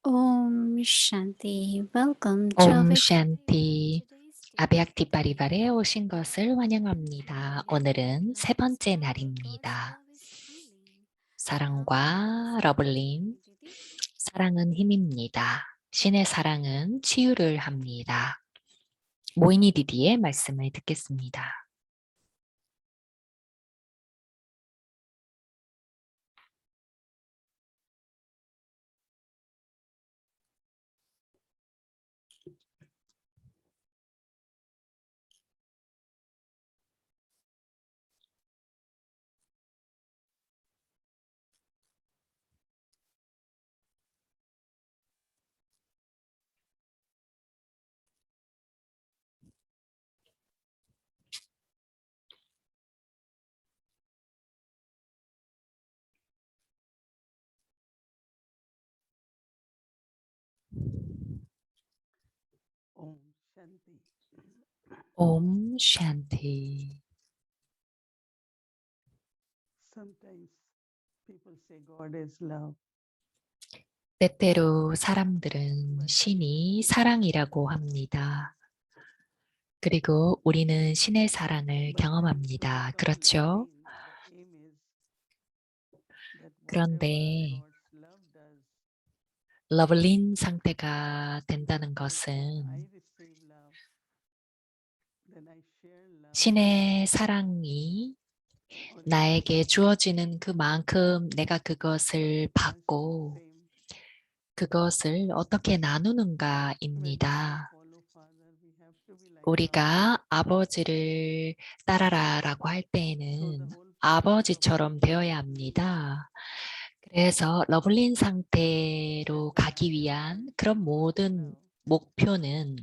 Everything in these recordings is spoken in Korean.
Om Shanti. Welcome to 옴 Avik 샨티. 아베약티 파리발에 오신 것을 환영합니다. 오늘은 세 번째 날입니다. 사랑과 러블림. 사랑은 힘입니다. 신의 사랑은 치유를 합니다. 모이니 디디의 말씀을 듣겠습니다. Om Shanti. 옴 샨티. Sometimes people say God is love. 때때로 사람들은 신이 사랑이라고 합니다. 그리고 우리는 신의 사랑을 경험합니다. 그렇죠? 그런데 러블린 상태가 된다는 것은 신의 사랑이 나에게 주어지는 그만큼 내가 그것을 받고 그것을 어떻게 나누는가입니다. 우리가 아버지를 따라라라고 할 때에는 아버지처럼 되어야 합니다. 그래서 러블린 상태로 가기 위한 그런 모든 목표는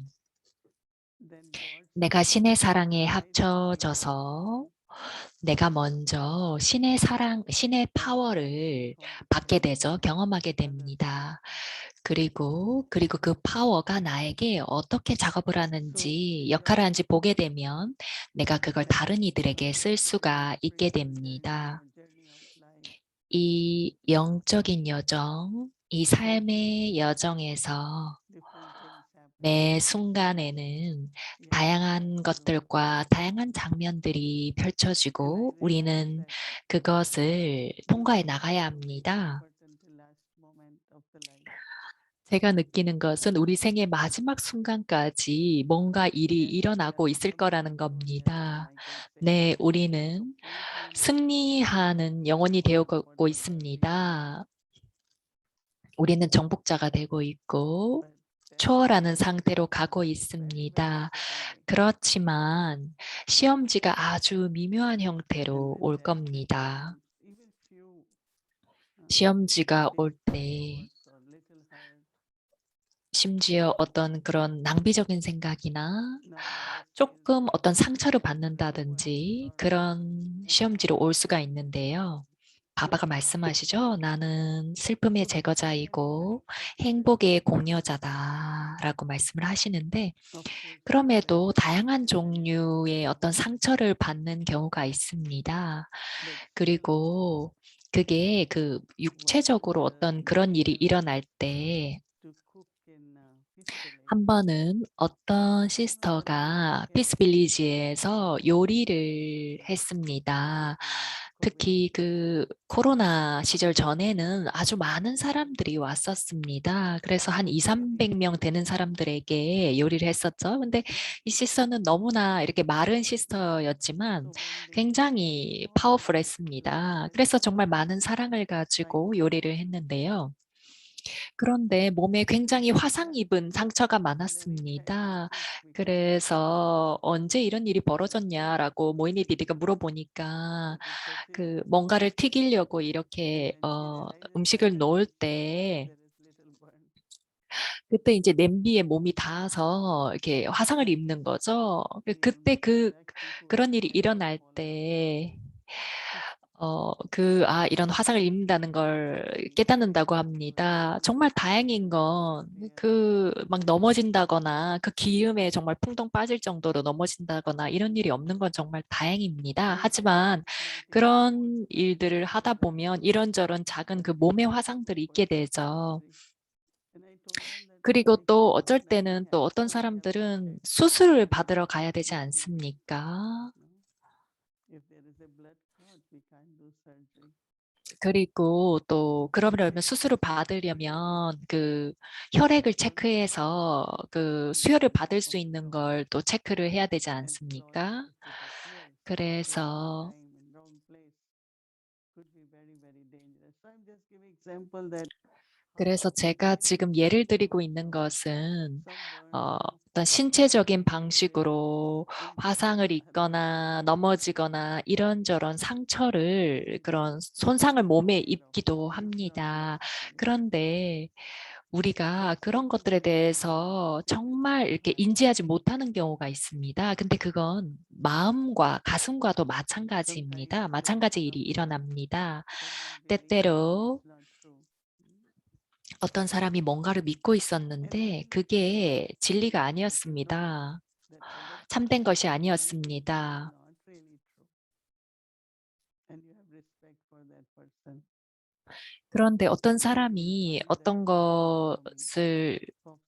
내가 신의 사랑에 합쳐져서 내가 먼저 신의 사랑, 신의 파워를 받게 되죠. 경험하게 됩니다. 그리고 그 파워가 나에게 어떻게 작업을 하는지, 역할을 하는지 보게 되면 내가 그걸 다른 이들에게 쓸 수가 있게 됩니다. 이 영적인 여정, 이 삶의 여정에서 매 순간에는 다양한 것들과 다양한 장면들이 펼쳐지고 우리는 그것을 통과해 나가야 합니다. 제가 느끼는 것은 우리 생의 마지막 순간까지 뭔가 일이 일어나고 있을 거라는 겁니다. 네, 우리는 승리하는 영혼이 되어가고 있습니다. 우리는 정복자가 되고 있고 초월하는 상태로 가고 있습니다. 그렇지만 시험지가 아주 미묘한 형태로 올 겁니다. 시험지가 올 때 심지어 어떤 그런 낭비적인 생각이나 조금 어떤 상처를 받는다든지 그런 시험지로 올 수가 있는데요. 바바가 말씀하시죠. 나는 슬픔의 제거자이고 행복의 공여자다라고 말씀을 하시는데 그럼에도 다양한 종류의 어떤 상처를 받는 경우가 있습니다. 그리고 그게 그 육체적으로 어떤 그런 일이 일어날 때 한 번은 어떤 시스터가 피스빌리지에서 요리를 했습니다. 특히 그 코로나 시절 전에는 아주 많은 사람들이 왔었습니다. 그래서 한 200~300명 되는 사람들에게 요리를 했었죠. 근데 이 시스터는 너무나 이렇게 마른 시스터였지만 굉장히 파워풀했습니다. 그래서 정말 많은 사랑을 가지고 요리를 했는데요. 그런데 몸에 굉장히 화상 입은 상처가 많았습니다. 그래서 "언제 이런 일이 벌어졌냐?"라고 모이니디디가 물어보니까 그 뭔가를 튀기려고 이렇게 음식을 놓을 때 그때 이제 냄비에 몸이 닿아서 이렇게 화상을 입는 거죠. 그때 그런 일이 일어날 때 이런 화상을 입는다는 걸 깨닫는다고 합니다. 정말 다행인 건 막 넘어진다거나 그 기음에 정말 풍덩 빠질 정도로 넘어진다거나 이런 일이 없는 건 정말 다행입니다. 하지만 그런 일들을 하다 보면 이런저런 작은 그 몸의 화상들이 있게 되죠. 그리고 또 어쩔 때는 또 어떤 사람들은 수술을 받으러 가야 되지 않습니까? 그리고 또 그러려면 수술을 받으려면 그 혈액을 체크해서 그 수혈을 받을 수 있는 걸 또 체크를 해야 되지 않습니까? 그래서 제가 지금 예를 드리고 있는 것은 어떤 신체적인 방식으로 화상을 입거나 넘어지거나 이런저런 상처를 그런 손상을 몸에 입기도 합니다. 그런데 우리가 그런 것들에 대해서 정말 이렇게 인지하지 못하는 경우가 있습니다. 근데 그건 마음과 가슴과도 마찬가지입니다. 마찬가지 일이 일어납니다. 때때로 어떤 사람이 뭔가를 믿고 있었는데 그게 진리가 아니었습니다. 참된 것이 아니었습니다. 그런데 어떤 사람이 어떤 것을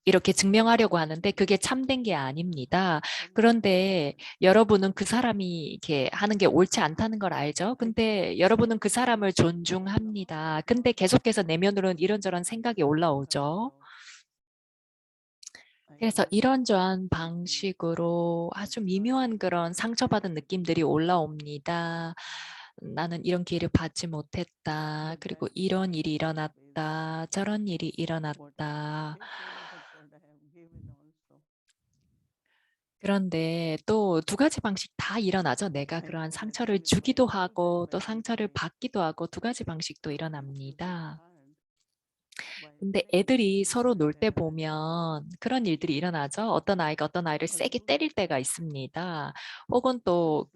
이렇게 증명하려고 하는데 그게 참된 게 아닙니다. 그런데 여러분은 그 사람이 이렇게 하는 게 옳지 않다는 걸 알죠? 근데 여러분은 그 사람을 존중합니다. 근데 계속해서 내면으로는 이런저런 생각이 올라오죠. 그래서 이런저런 방식으로 아주 미묘한 그런 상처받은 느낌들이 올라옵니다. 나는 이런 기회를 받지 못했다. 그리고 이런 일이 일어났다. 저런 일이 일어났다. 그런데 또 두 가지 방식 다 일어나죠. 내가 그러한 상처를 주기도 하고 또 상처를 받기도 하고 두 가지 방식도 일어납니다. 근데 애들이 서로 놀 때 보면 그런 일들이 일어나죠. 어떤 아이가 어떤 아이를 세게 때릴 때가 있습니다. 혹은 또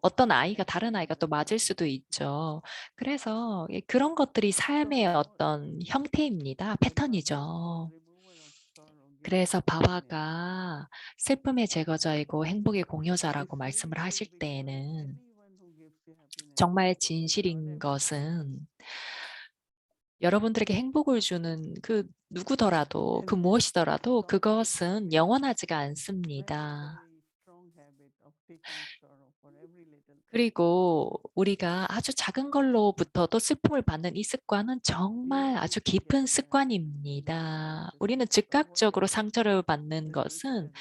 어떤 아이가 다른 아이가 또 맞을 수도 있죠. 그래서 그런 것들이 삶의 어떤 형태입니다. 패턴이죠. 그래서 바바가 슬픔의 제거자이고 행복의 공유자라고 말씀을 하실 때에는 정말 진실인 것은 여러분들에게 행복을 주는 그 누구더라도 그 무엇이더라도 그것은 영원하지가 않습니다. 그리고 우리가 아주 작은 걸로부터도 슬픔을 받는 이 습관은 정말 아주 깊은 습관입니다. 우리는 즉각적으로 상처를 받는 것은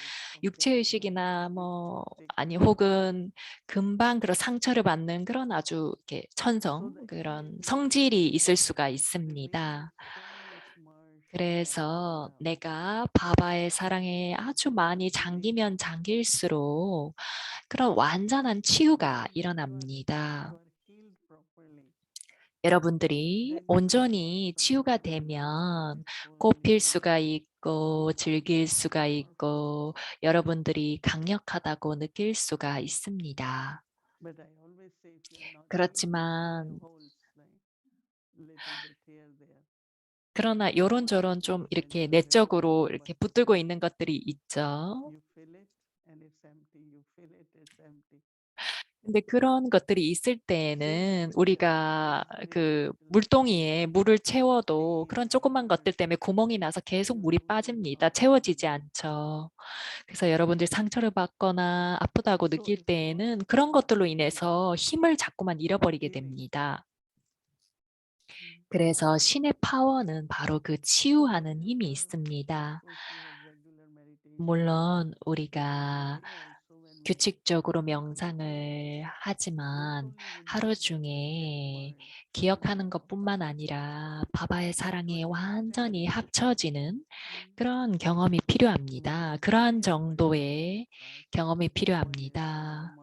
육체의식이나 혹은 금방 그런 상처를 받는 그런 아주 이렇게 그런 성질이 있을 수가 있습니다. 그래서 내가 바바의 사랑에 아주 많이 잠기면 잠길수록 그런 완전한 치유가 일어납니다. 여러분들이 온전히 치유가 되면 꽃필 수가 있고 즐길 수가 있고 여러분들이 강력하다고 느낄 수가 있습니다. 그렇지만 그러나 요런저런 좀 이렇게 내적으로 이렇게 붙들고 있는 것들이 있죠. 근데 그런 것들이 있을 때에는 우리가 그 물동이에 물을 채워도 그런 조그만 것들 때문에 구멍이 나서 계속 물이 빠집니다. 채워지지 않죠. 그래서 여러분들 상처를 받거나 아프다고 느낄 때에는 그런 것들로 인해서 힘을 자꾸만 잃어버리게 됩니다. 그래서 신의 파워는 바로 그 치유하는 힘이 있습니다. 물론 우리가 규칙적으로 명상을 하지만 하루 중에 기억하는 것뿐만 아니라 바바의 사랑에 완전히 합쳐지는 그런 경험이 필요합니다. 그러한 정도의 경험이 필요합니다.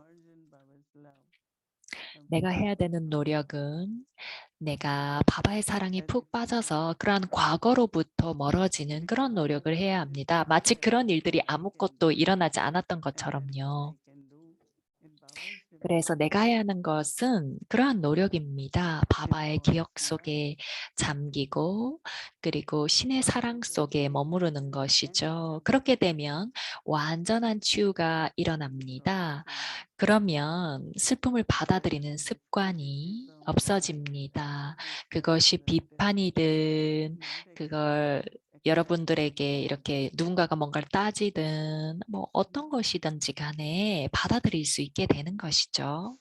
내가 해야 되는 노력은 내가 바바의 사랑에 푹 빠져서 그러한 과거로부터 멀어지는 그런 노력을 해야 합니다. 마치 그런 일들이 아무것도 일어나지 않았던 것처럼요. 그래서 내가 해야 하는 것은 그러한 노력입니다. 바바의 기억 속에 잠기고 그리고 신의 사랑 속에 머무르는 것이죠. 그렇게 되면 완전한 치유가 일어납니다. 그러면 슬픔을 받아들이는 습관이 없어집니다. 그것이 비판이든 그걸 여러분들에게 이렇게 누군가가 뭔가를 따지든 뭐 어떤 것이든지 간에 받아들일 수 있게 되는 것이죠.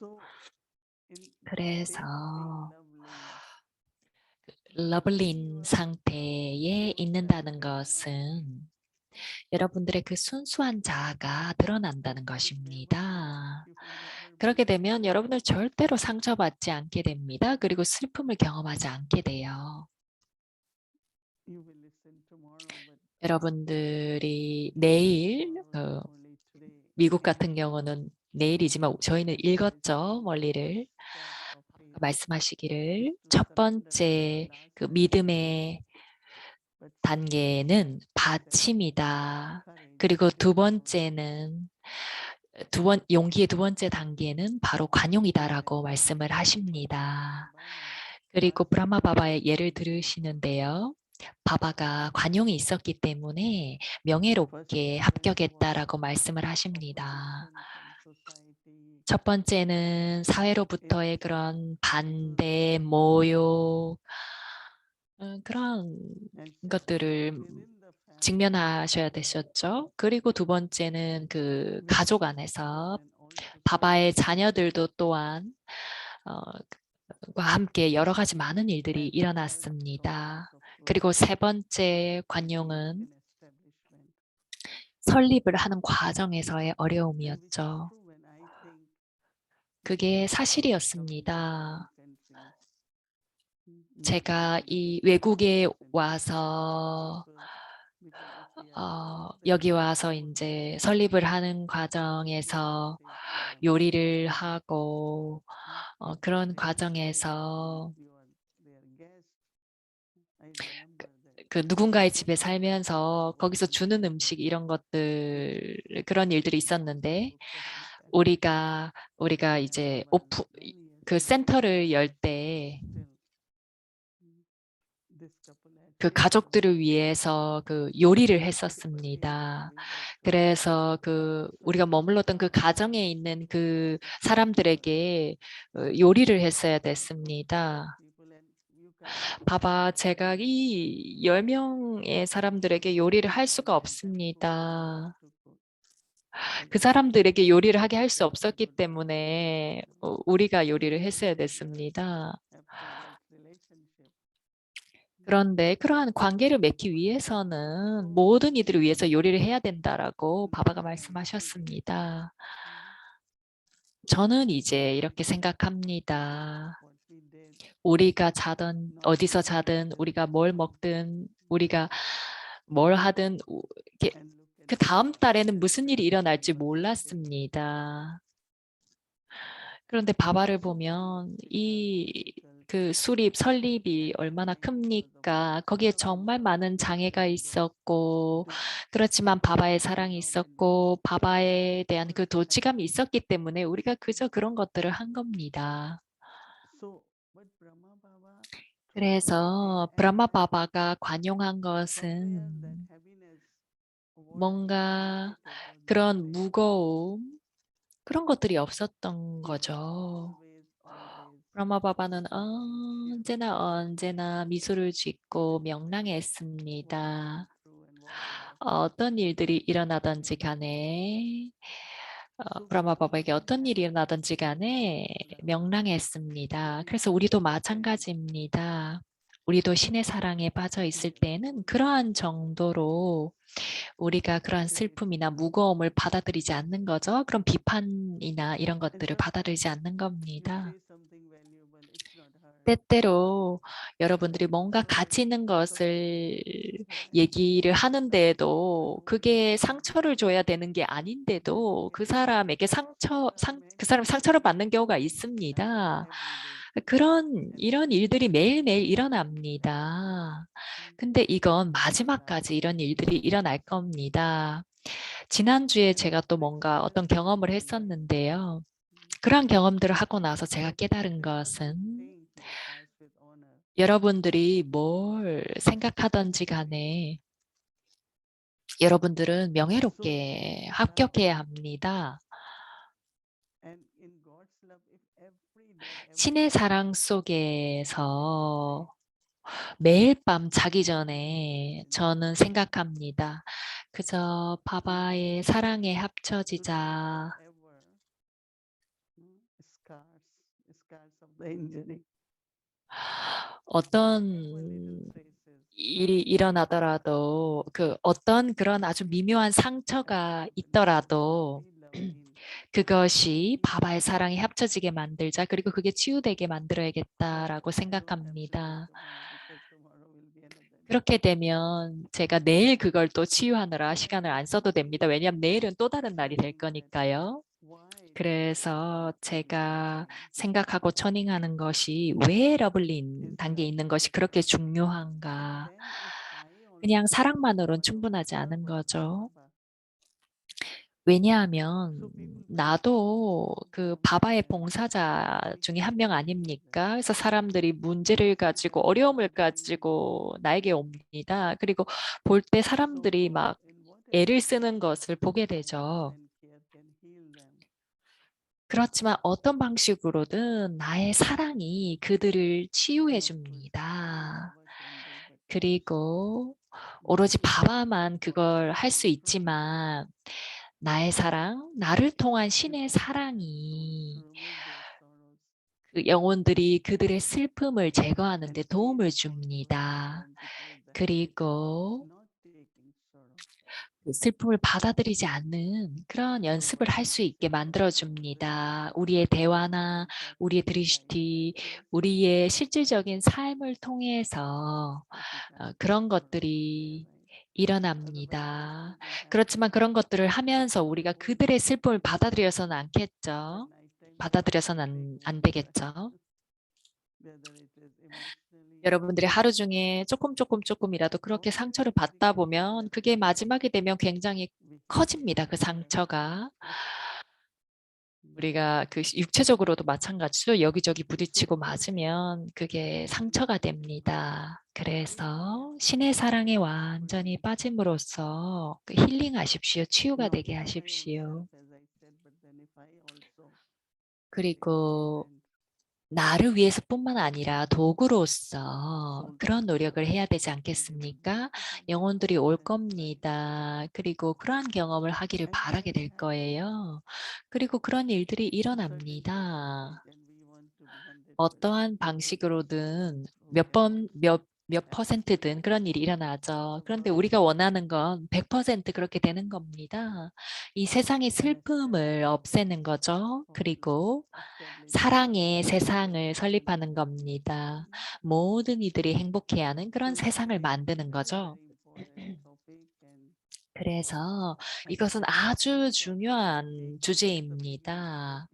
그래서 러블린 상태에 있는다는 것은 여러분들의 그 순수한 자아가 드러난다는 것입니다. 그렇게 되면 여러분들 절대로 상처받지 않게 됩니다. 그리고 슬픔을 경험하지 않게 돼요. 여러분들이 내일 미국 같은 경우는 내일이지만 저희는 읽었죠. 원리를 말씀하시기를 첫 번째 그 믿음의 단계는 받침이다. 그리고 두 번째는 용기의 두 번째 단계는 바로 관용이다라고 말씀을 하십니다. 그리고 브라마 바바의 예를 들으시는데요. 바바가 관용이 있었기 때문에 명예롭게 합격했다라고 말씀을 하십니다. 첫 번째는 사회로부터의 그런 반대, 모욕, 그런 것들을 직면하셔야 되셨죠. 그리고 두 번째는 그 가족 안에서 바바의 자녀들도 또한 과 함께 여러 가지 많은 일들이 일어났습니다. 그리고 세 번째 관용은 설립을 하는 과정에서의 어려움이었죠. 그게 사실이었습니다. 제가 이 외국에 와서 여기 와서 이제 설립을 하는 과정에서 요리를 하고 그런 과정에서 그 누군가의 집에 살면서 거기서 주는 음식 이런 것들 그런 일들이 있었는데 우리가 이제 그 센터를 열 때 그 가족들을 위해서 그 요리를 했었습니다. 그래서 그 우리가 머물렀던 그 가정에 있는 그 사람들에게 요리를 했어야 됐습니다. 봐봐, 제가 이 10명의 사람들에게 요리를 할 수가 없습니다. 그 사람들에게 요리를 하게 할 수 없었기 때문에 우리가 요리를 했어야 됐습니다. 그런데 그러한 관계를 맺기 위해서는 모든 이들을 위해서 요리를 해야 된다라고 바바가 말씀하셨습니다. 저는 이제 이렇게 생각합니다. 우리가 자든 어디서 자든 우리가 뭘 먹든 우리가 뭘 하든 그 다음 달에는 무슨 일이 일어날지 몰랐습니다. 그런데 바바를 보면 그 설립이 얼마나 큽니까? 거기에 정말 많은 장애가 있었고, 그렇지만 바바의 사랑이 있었고, 바바에 대한 그 도취감이 있었기 때문에 우리가 그저 그런 것들을 한 겁니다. 그래서 브라마 바바가 관용한 것은 뭔가 그런 무거움, 그런 것들이 없었던 거죠. 브라마 바바는 언제나 미소를 짓고 명랑했습니다. 어떤 일들이 일어나든지 간에 브라마 바바에게 어떤 일이 일어나든지 간에 명랑했습니다. 그래서 우리도 마찬가지입니다. 우리도 신의 사랑에 빠져 있을 때는 그러한 정도로 우리가 그러한 슬픔이나 무거움을 받아들이지 않는 거죠. 그런 비판이나 이런 것들을 받아들이지 않는 겁니다. 때때로 여러분들이 뭔가 가치 있는 것을 얘기를 하는데도 그게 상처를 줘야 되는 게 아닌데도 그 사람에게 그 사람 상처를 받는 경우가 있습니다. 이런 일들이 매일매일 일어납니다. 근데 이건 마지막까지 이런 일들이 일어날 겁니다. 지난주에 제가 또 뭔가 어떤 경험을 했었는데요. 그런 경험들을 하고 나서 제가 깨달은 것은 여러분들이 뭘 생각하든지 간에 여러분들은 명예롭게 합격해야 합니다. 신의 사랑 속에서 매일 밤 자기 전에 저는 생각합니다. 그저 바바의 사랑에 합쳐지자. 어떤 일이 일어나더라도 어떤 그런 아주 미묘한 상처가 있더라도 그것이 바바의 사랑에 합쳐지게 만들자. 그리고 그게 치유되게 만들어야겠다라고 생각합니다. 그렇게 되면 제가 내일 그걸 또 치유하느라 시간을 안 써도 됩니다. 왜냐하면 내일은 또 다른 날이 될 거니까요. 그래서 제가 생각하고 처닝하는 것이 왜 러블린 단계에 있는 것이 그렇게 중요한가. 그냥 사랑만으로는 충분하지 않은 거죠. 왜냐하면 나도 그 바바의 봉사자 중에 한 명 아닙니까? 그래서 사람들이 문제를 가지고 어려움을 가지고 나에게 옵니다. 그리고 볼 때 사람들이 막 애를 쓰는 것을 보게 되죠. 그렇지만 어떤 방식으로든 나의 사랑이 그들을 치유해 줍니다. 그리고 오로지 바바만 그걸 할 수 있지만 나의 사랑, 나를 통한 신의 사랑이 그 영혼들이 그들의 슬픔을 제거하는 데 도움을 줍니다. 그리고 그 슬픔을 받아들이지 않는 그런 연습을 할 수 있게 만들어줍니다. 우리의 대화나 우리의 드리시티, 우리의 실질적인 삶을 통해서 그런 것들이 일어납니다. 그렇지만 그런 것들을 하면서 우리가 그들의 슬픔을 받아들여서는 않겠죠. 받아들여서는 안 되겠죠. 여러분들이 하루 중에 조금이라도 그렇게 상처를 받다 보면 그게 마지막이 되면 굉장히 커집니다. 그 상처가. 우리가 그 육체적으로도 마찬가지로 여기저기 부딪히고 맞으면 그게 상처가 됩니다. 그래서 신의 사랑에 완전히 빠짐으로써 그 힐링하십시오. 치유가 되게 하십시오. 그리고 나를 위해서뿐만 아니라 도구로서 그런 노력을 해야 되지 않겠습니까? 영혼들이 올 겁니다. 그리고 그러한 경험을 하기를 바라게 될 거예요. 그리고 그런 일들이 일어납니다. 어떠한 방식으로든 몇 퍼센트든 그런 일이 일어나죠. 그런데 우리가 원하는 건 100% 그렇게 되는 겁니다. 이 세상의 슬픔을 없애는 거죠. 그리고 사랑의 세상을 설립하는 겁니다. 모든 이들이 행복해하는 그런 세상을 만드는 거죠. 그래서 이것은 아주 중요한 주제입니다.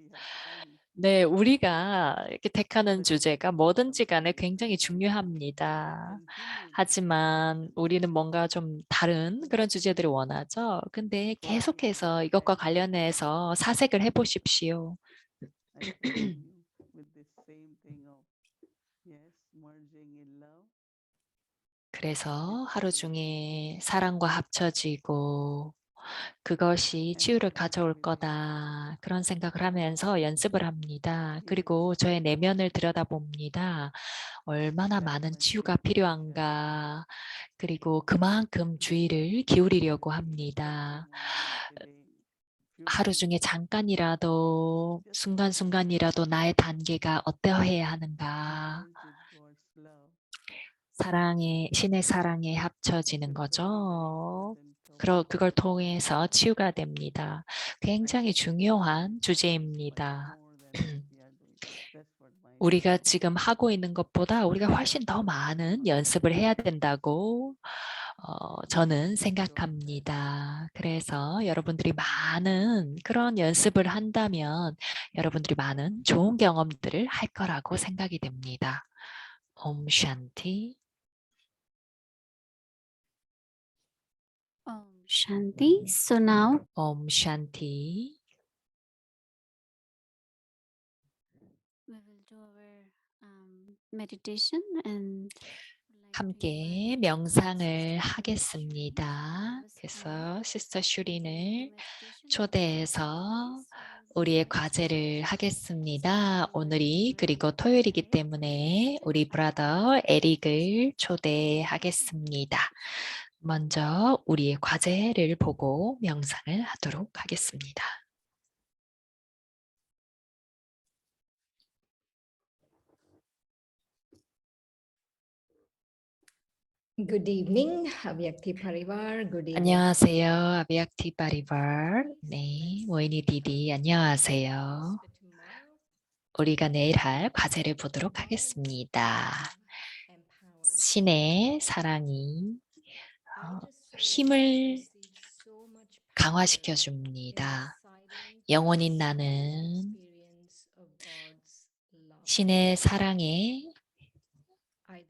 네, 우리가 이렇게 택하는 주제가 뭐든지 간에 굉장히 중요합니다. 하지만 우리는 뭔가 좀 다른 그런 주제들을 원하죠. 근데 계속해서 이것과 관련해서 사색을 해보십시오. 그래서 하루 중에 사랑과 합쳐지고 그것이 치유를 가져올 거다. 그런 생각을 하면서 연습을 합니다. 그리고 저의 내면을 들여다봅니다. 얼마나 많은 치유가 필요한가. 그리고 그만큼 주의를 기울이려고 합니다. 하루 중에 잠깐이라도, 순간순간이라도 나의 단계가 어떠해야 하는가. 신의 사랑에 합쳐지는 거죠. 그걸 통해서 치유가 됩니다. 굉장히 중요한 주제입니다. 우리가 지금 하고 있는 것보다 우리가 훨씬 더 많은 연습을 해야 된다고 저는 생각합니다. 그래서 여러분들이 많은 그런 연습을 한다면 여러분들이 많은 좋은 경험들을 할 거라고 생각이 됩니다. 옴 샨티. Shanti. So now 옴 샨티. we will do our meditation and 함께 명상을 하겠습니다. 그래서 시스터 슈린을 초대해서 우리의 과제를 하겠습니다. 오늘이 그리고 토요일이기 때문에 우리 브라더 에릭을 초대하겠습니다. 먼저 우리의 과제를 보고 명상을 하도록 하겠습니다. Good evening, Avyakti Parivar. Good evening. 안녕하세요. 아비약티 바리발. 네, 모이니 디디 안녕하세요. 우리가 내일 할 과제를 보도록 하겠습니다. 신의 사랑이 힘을 강화시켜 줍니다. 영원인 나는 신의 사랑의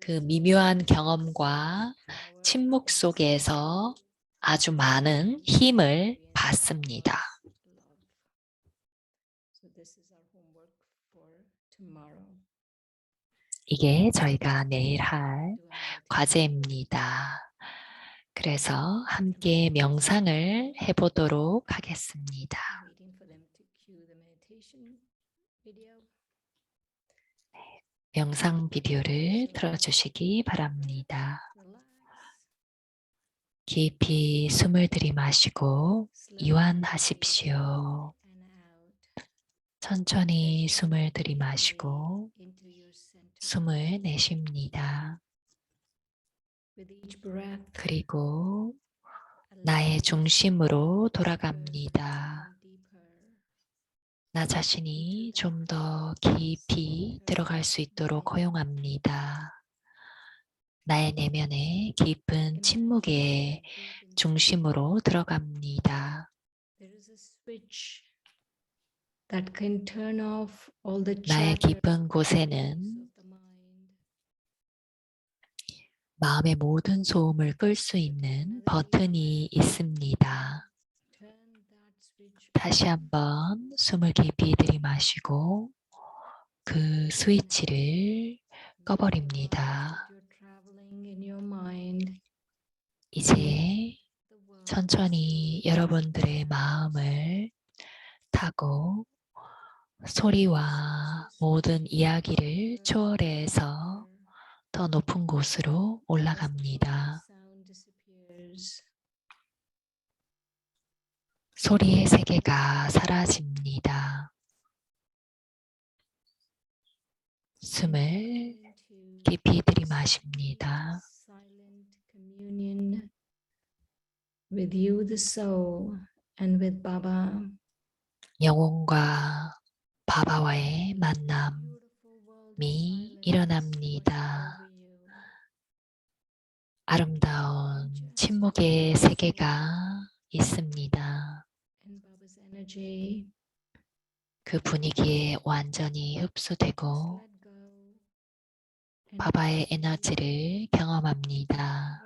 그 미묘한 경험과 침묵 속에서 아주 많은 힘을 받습니다. 이게 저희가 내일 할 과제입니다. 그래서 함께 명상을 해보도록 하겠습니다. 명상 비디오를 틀어주시기 바랍니다. 깊이 숨을 들이마시고 이완하십시오. 천천히 숨을 들이마시고 숨을 내쉽니다. 그리고 나의 중심으로 돌아갑니다. 나 자신이 좀 더 깊이 들어갈 수 있도록 허용합니다. 나의 내면의 깊은 침묵의 중심으로 들어갑니다. 나의 깊은 곳에는 마음의 모든 소음을 끌 수 있는 버튼이 있습니다. 다시 한번 숨을 깊이 들이마시고 그 스위치를 꺼버립니다. 이제 천천히 여러분들의 마음을 타고 소리와 모든 이야기를 초월해서 더 높은 곳으로 올라갑니다. 소리의 세계가 사라집니다. 숨을 깊이 들이마십니다. With you, the soul, and with Baba. 영혼과 바바와의 만남이 일어납니다. 아름다운 침묵의 세계가 있습니다. 그 분위기에 완전히 흡수되고 바바의 에너지를 경험합니다.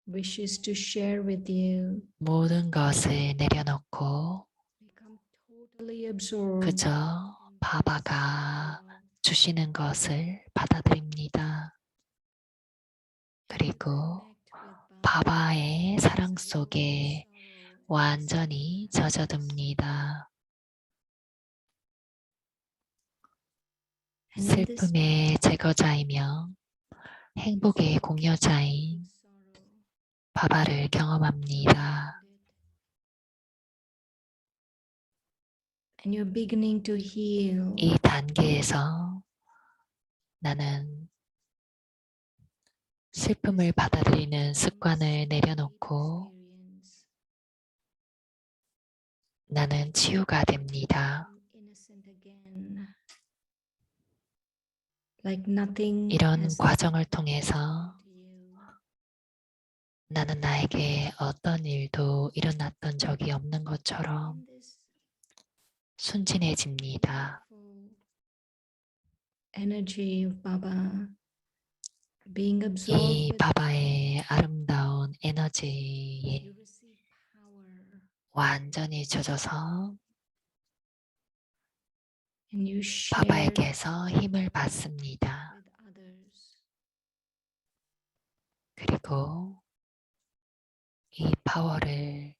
Wishes to share with you. 모든 것을 내려놓고 Become totally absorbed. 그저 바바가 주시는 것을 받아들입니다. 그리고 바바의 사랑 속에 완전히 젖어듭니다. 슬픔의 제거자이며 행복의 공여자인 바바를 경험합니다. And you're beginning to heal. 이 단계에서 나는 슬픔을 받아들이는 습관을 내려놓고 나는 치유가 됩니다. become innocent again. Like nothing 이런 has 과정을 통해서 happened to you. 나는 나에게 어떤 일도 일어났던 적이 없는 것처럼 In this 순진해집니다. beautiful energy of Baba being absorbed 이 with 바바의 아름다운 you 에너지에 receive power 완전히 젖어서 and you share 바바에게서 힘을 받습니다. with others. 그리고 이 파워를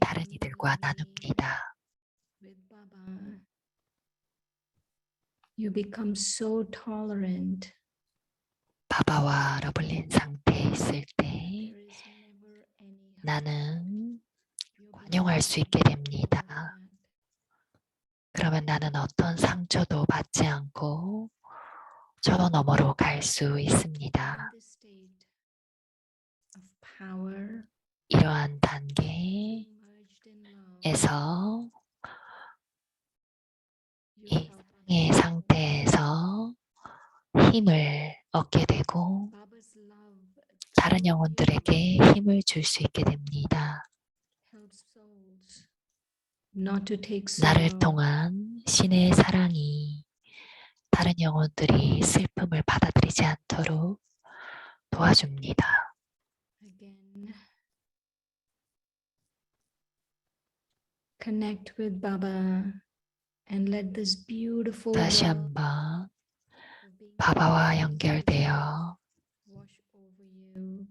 다른 Become 이들과 one 나눕니다. with Baba. You become so tolerant. 바바와 러블린 상태에 있을 때 There is never any 나는 You'll 관용할 수 있게 become 됩니다. that. 그러면 나는 어떤 상처도 받지 않고 저 너머로 갈 수 In 있습니다. this state of power, 이러한 being merged in love, 단계에서 you 이 felt 사랑의 상태에서 힘을 얻게 되고 Baba's love 다른 through 영혼들에게 you 힘을 줄 수 있게 됩니다. helps souls not to take 나를 sorrow. 통한 신의 사랑이 다른 영혼들이 슬픔을 받아들이지 않도록 도와줍니다. Again, connect with Baba and let this beautiful 다시 love 한번 of being 바바와 connected 연결되어 wash over you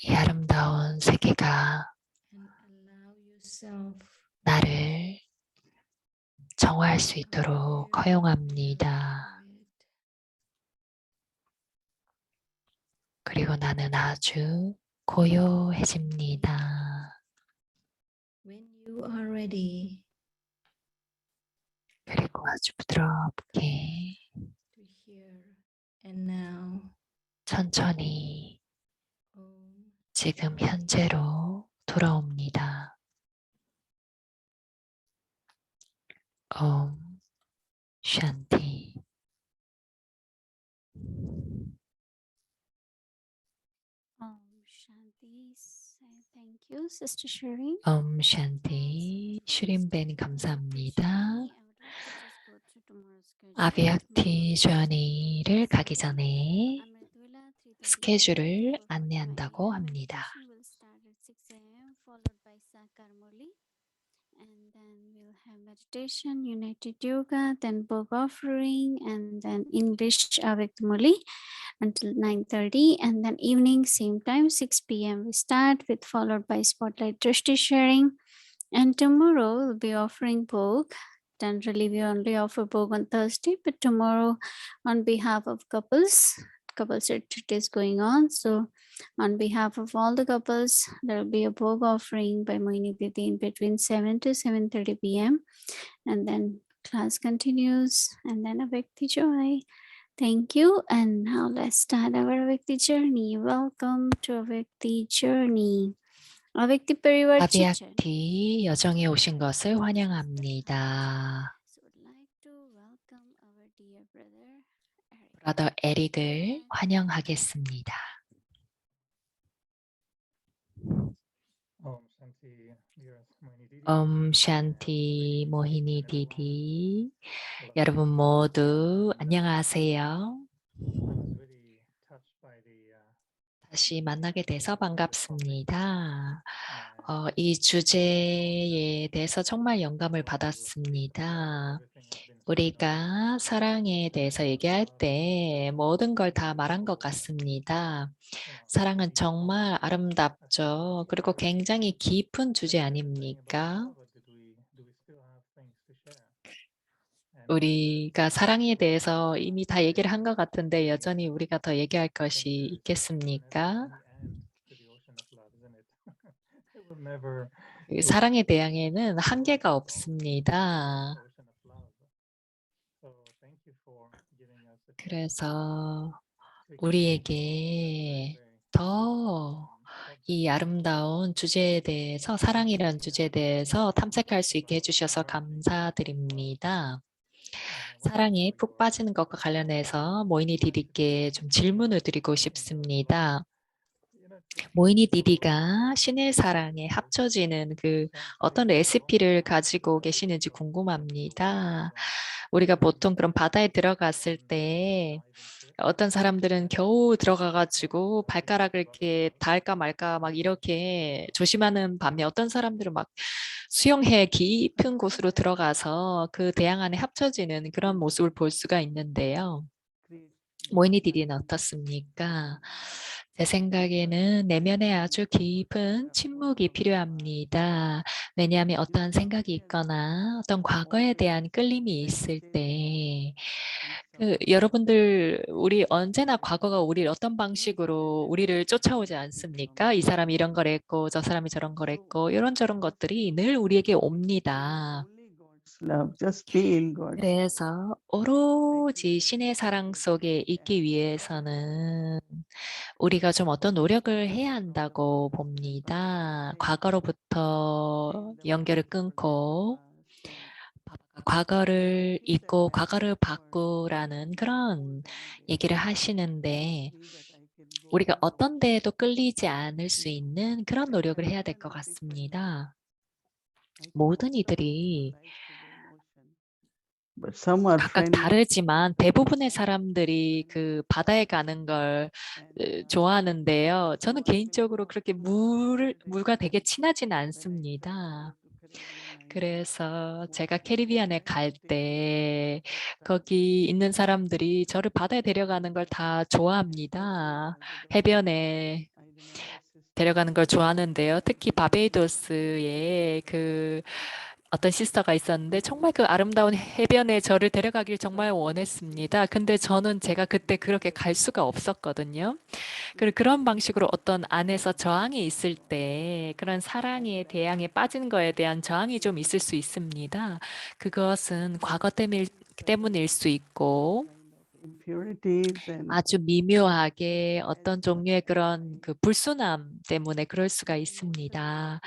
이 아름다운 세계가 and allow yourself 나를 정화할 수 있도록 허용합니다. 그리고 나는 아주 고요해집니다. When you are ready 그리고 아주 부드럽게 to hear and now, 천천히 Om 지금 현재로 돌아옵니다. 옴 샨티. Shanti. Thank you, Sister Shireen. 옴 샨티. 슈림벤 감사합니다. 아비약티 journey를 가기 전에 스케줄을 안내한다고 합니다. And then we'll have meditation, united yoga, then book offering, and then English Avyaktamuli until 9:30, and then evening same time 6 p.m. we start with followed by spotlight drishti sharing. And tomorrow we'll be offering book. Generally we only offer book on Thursday, but tomorrow on behalf of couples retreat is going on, so on behalf of all the couples, there will be a book offering by Mohini Didi in between 7 to 7:30 p.m. And then class continues, and then a Vyakti Joy. Thank you. And now let's start our Vyakti journey. Welcome to a Vyakti journey. A Vyakti Parivar Chit-Chat. 아비약티 여정에 오신 것을 환영합니다. So would like to welcome our dear brother Eric. 브라더 에릭을 환영하겠습니다. 옴 샨티 모히니 디디. 여러분 모두 안녕하세요. 다시 만나게 돼서 반갑습니다. 이 주제에 대해서 정말 영감을 받았습니다. 우리가 사랑에 대해서 얘기할 때 모든 걸 다 말한 것 같습니다. 사랑은 정말 아름답죠. 그리고 굉장히 깊은 주제 아닙니까? 우리가 사랑에 대해서 이미 다 얘기를 한 것 같은데 여전히 우리가 더 얘기할 것이 있겠습니까? 그 사랑에 대항에는 한계가 없습니다. 그래서 우리에게 더 이 아름다운 주제에 대해서, 사랑이라는 주제에 대해서 탐색할 수 있게 해주셔서 감사드립니다. 사랑에 푹 빠지는 것과 관련해서 모이니 디디께 좀 질문을 드리고 싶습니다. 모이니 디디가 신의 사랑에 합쳐지는 그 어떤 레시피를 가지고 계시는지 궁금합니다. 우리가 보통 그런 바다에 들어갔을 때 어떤 사람들은 겨우 들어가가지고 발가락을 이렇게 닿을까 말까 막 이렇게 조심하는 반면 어떤 사람들은 막 수영해 깊은 곳으로 들어가서 그 대양 안에 합쳐지는 그런 모습을 볼 수가 있는데요. 모이니 디디는 어떻습니까? 제 생각에는 내면에 아주 깊은 침묵이 필요합니다. 왜냐하면 어떠한 생각이 있거나 어떤 과거에 대한 끌림이 있을 때 여러분들 우리 언제나 과거가 우리를 어떤 방식으로 우리를 쫓아오지 않습니까? 이 사람이 이런 걸 했고 저 사람이 저런 걸 했고 이런저런 것들이 늘 우리에게 옵니다. Love, just be in God's love. 그래서 오로지 신의 사랑 속에 있기 위해서는 우리가 좀 어떤 노력을 해야 한다고 봅니다. 과거로부터 연결을 끊고 과거를 잊고 과거를 바꾸라는 그런 얘기를 하시는데 우리가 어떤 데에도 끌리지 않을 수 있는 그런 노력을 해야 될 것 같습니다. 모든 이들이 But some are 각각 friendly 다르지만 대부분의 사람들이 그 바다에 가는 걸 좋아하는데요. 저는 개인적으로 그렇게 물과 되게 친하지는 않습니다. 그래서 제가 캐리비안에 갈 때 거기 있는 사람들이 저를 바다에 데려가는 걸 다 좋아합니다. 해변에 데려가는 걸 좋아하는데요. 특히 바베이도스에 그 어떤 시스터가 있었는데 정말 그 아름다운 해변에 저를 데려가길 정말 원했습니다. 근데 저는 제가 그때 그렇게 갈 수가 없었거든요. 그리고 그런 방식으로 어떤 안에서 저항이 있을 때 그런 사랑의 대양에 빠진 거에 대한 저항이 좀 있을 수 있습니다. 그것은 과거 때문일 수 있고 impurities and 아주 미묘하게 어떤 종류의 그런 그 불순함 때문에 그럴 수가 있습니다.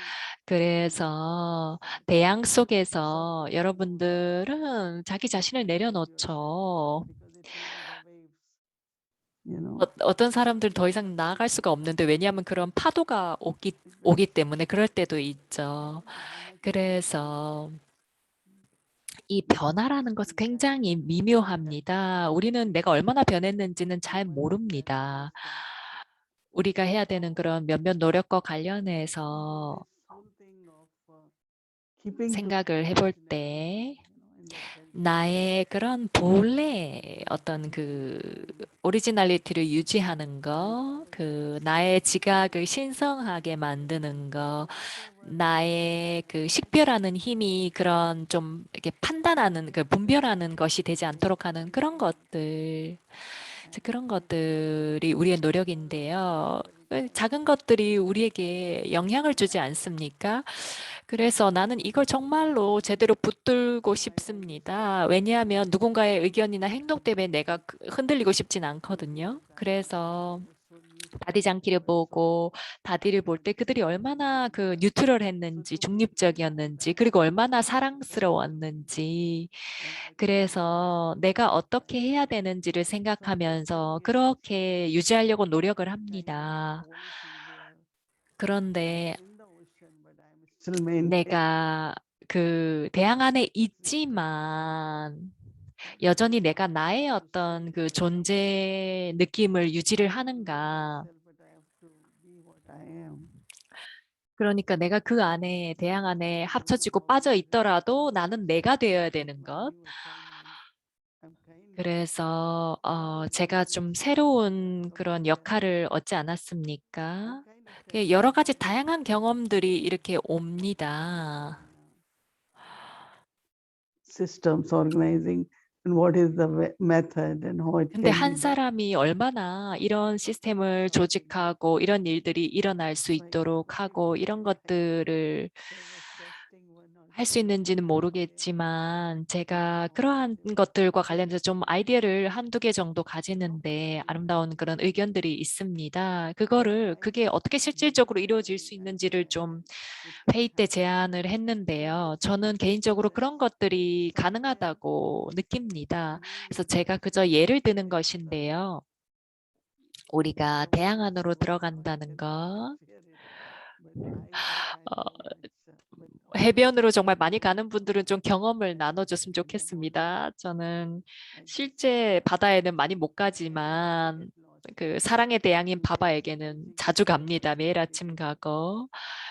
그래서 대양 속에서 여러분들은 자기 자신을 내려놓죠. you know 어떤 사람들은 더 이상 나아갈 수가 없는데 왜냐하면 그런 파도가 오기 때문에 그럴 때도 있죠. 그래서 이 변화라는 것은 굉장히 미묘합니다. 우리는 내가 얼마나 변했는지는 잘 모릅니다. 우리가 해야 되는 그런 몇몇 노력과 관련해서 keeping to 생각을 해볼 때 나의 그런 본래 어떤 그 오리지널리티를 유지하는 거, 그 나의 지각을 신성하게 만드는 거, 나의 그 식별하는 힘이 그런 좀 이렇게 판단하는 그 분별하는 것이 되지 않도록 하는 그런 것들. 그런 것들이 우리의 노력인데요. 작은 것들이 우리에게 영향을 주지 않습니까? 그래서 나는 이걸 정말로 제대로 붙들고 싶습니다. 왜냐하면 누군가의 의견이나 행동 때문에 내가 흔들리고 싶진 않거든요. 그래서 다디장키를 보고 다디를 볼 때 그들이 얼마나 그 뉴트럴했는지 중립적이었는지 그리고 얼마나 사랑스러웠는지 그래서 내가 어떻게 해야 되는지를 생각하면서 그렇게 유지하려고 노력을 합니다. 그런데 still maintain 내가 그 대양 안에 있지만 여전히 내가 나의 어떤 그 존재 느낌을 유지를 하는가. but I have to be what I am. 그러니까 내가 그 안에 대양 안에 합쳐지고 빠져 있더라도 나는 내가 되어야 되는 것. I'm kind of 그래서 제가 좀 새로운 그런 역할을 얻지 않았습니까? 여러 가지 다양한 경험들이 이렇게 옵니다. systems organizing and what is the method and how it 근데 can be 한 done. 사람이 얼마나 이런 시스템을 조직하고 이런 일들이 일어날 수 있도록 하고 이런 것들을 할 수 있는지는 모르겠지만 제가 그러한 것들과 관련해서 좀 아이디어를 한두 개 정도 가지는데 아름다운 그런 의견들이 있습니다. 그게 어떻게 실질적으로 이루어질 수 있는지를 좀 회의 때 제안을 했는데요. 저는 개인적으로 그런 것들이 가능하다고 느낍니다. 그래서 제가 그저 예를 드는 것인데요. 우리가 대양 안으로 들어간다는 것, 해변으로 정말 많이 가는 분들은 좀 경험을 나눠줬으면 좋겠습니다. 저는 실제 바다에는 많이 못 가지만 그 사랑의 대양인 바바에게는 자주 갑니다. 매일 아침 가고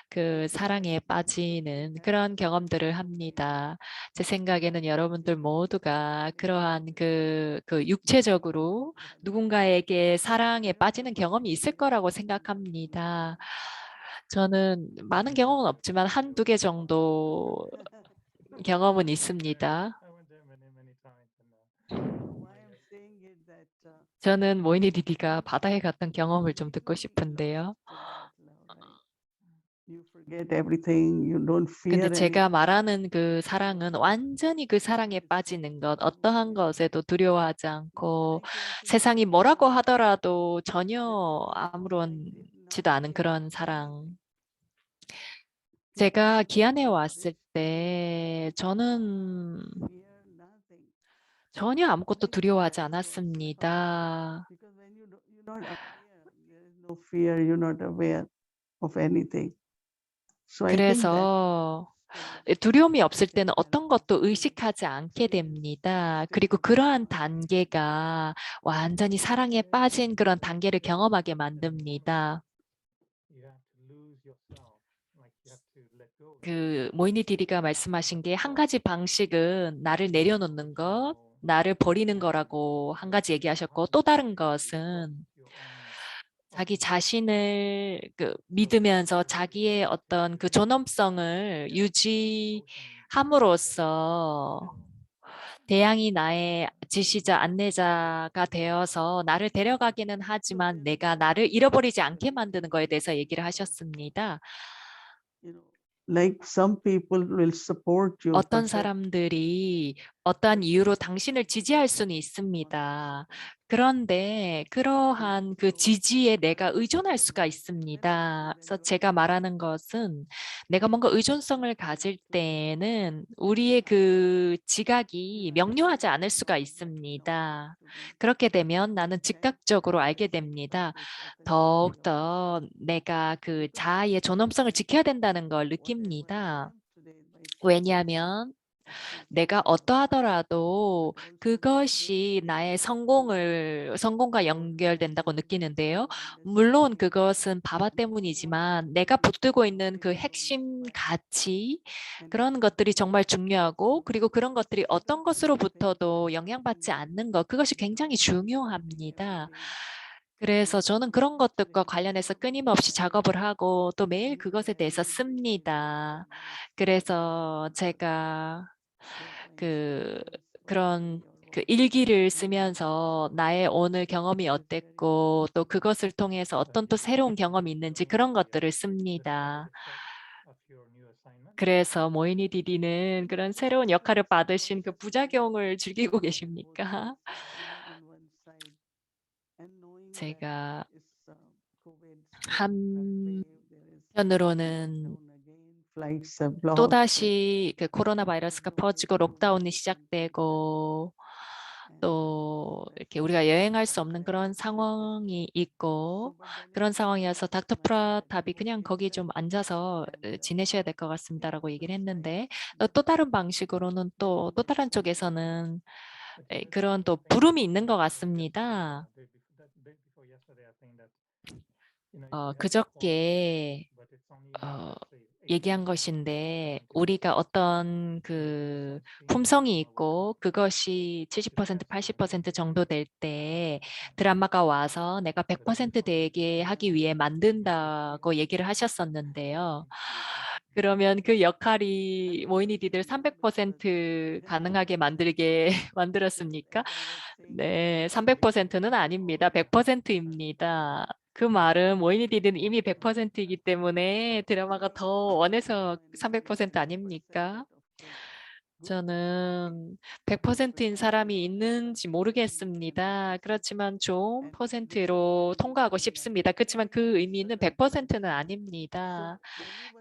그 사랑에 빠지는 그런 경험들을 합니다. 제 생각에는 여러분들 모두가 그러한 그 육체적으로 누군가에게 사랑에 빠지는 경험이 있을 거라고 생각합니다. 저는 많은 경험은 없지만 한두 개 정도 경험은 있습니다. 저는 모이니 디디가 바다에 갔던 경험을 좀 듣고 싶은데요. 근데 제가 말하는 그 사랑은 완전히 그 사랑에 빠지는 것, 어떠한 것에도 두려워하지 않고 세상이 뭐라고 하더라도 전혀 아무렇지도 않은 그런 사랑. 제가 기안에 왔을 때 저는 전혀 아무것도 두려워하지 않았습니다. 그래서 두려움이 없을 때는 어떤 것도 의식하지 않게 됩니다. 그리고 그러한 단계가 완전히 사랑에 빠진 그런 단계를 경험하게 만듭니다. 그 모이니 디디가 말씀하신 게 한 가지 방식은 나를 내려놓는 것, 나를 버리는 거라고 한 가지 얘기하셨고 또 다른 것은 자기 자신을 믿으면서 자기의 어떤 그 존엄성을 유지함으로써 대양이 나의 지시자, 안내자가 되어서 나를 데려가기는 하지만 내가 나를 잃어버리지 않게 만드는 거에 대해서 얘기를 하셨습니다. 어떤 사람들이 어떠한 이유로 당신을 지지할 수는 있습니다. 그런데 그러한 그 지지에 내가 의존할 수가 있습니다. 그래서 제가 말하는 것은 내가 뭔가 의존성을 가질 때에는 우리의 그 지각이 명료하지 않을 수가 있습니다. 그렇게 되면 나는 즉각적으로 알게 됩니다. 더욱더 내가 그 자아의 존엄성을 지켜야 된다는 걸 느낍니다. 왜냐하면 내가 어떠하더라도 그것이 나의 성공과 연결된다고 느끼는데요. 물론 그것은 바바 때문이지만 내가 붙들고 있는 그 핵심 가치, 그런 것들이 정말 중요하고 그리고 그런 것들이 어떤 것으로부터도 영향받지 않는 것, 그것이 굉장히 중요합니다. 그래서 저는 그런 것들과 관련해서 끊임없이 작업을 하고 또 매일 그것에 대해서 씁니다. 그래서 제가 그런 일기를 쓰면서 나의 오늘 경험이 어땠고 또 그것을 통해서 어떤 또 새로운 경험이 있는지 그런 것들을 씁니다. 그래서 모이니 디디는 그런 새로운 역할을 받으신 그 부작용을 즐기고 계십니까? 제가 한편으로는 또다시 그 코로나 바이러스가 퍼지고 록다운이 시작되고 또 이렇게 우리가 여행할 수 없는 그런 상황이 있고 그런 상황이어서 닥터 프라탑이 그냥 거기 좀 앉아서 지내셔야 될 것 같습니다라고 얘기를 했는데 또 다른 방식으로는 또 다른 쪽에서는 그런 또 부름이 있는 것 같습니다. 그저께 얘기한 것인데 우리가 어떤 그 품성이 있고 그것이 70% 80% 정도 될 때 드라마가 와서 내가 100% 되게 하기 위해 만든다고 얘기를 하셨었는데요. 그러면 그 역할이 모이니디들 300% 가능하게 만들게 만들었습니까? 네, 300%는 아닙니다. 100%입니다. 그 말은 모이니디는 이미 100%이기 때문에 드라마가 더 원해서 300% 아닙니까? 저는 100%인 사람이 있는지 모르겠습니다. 그렇지만 좋은 퍼센트로 통과하고 싶습니다. 그렇지만 그 의미는 100%는 아닙니다.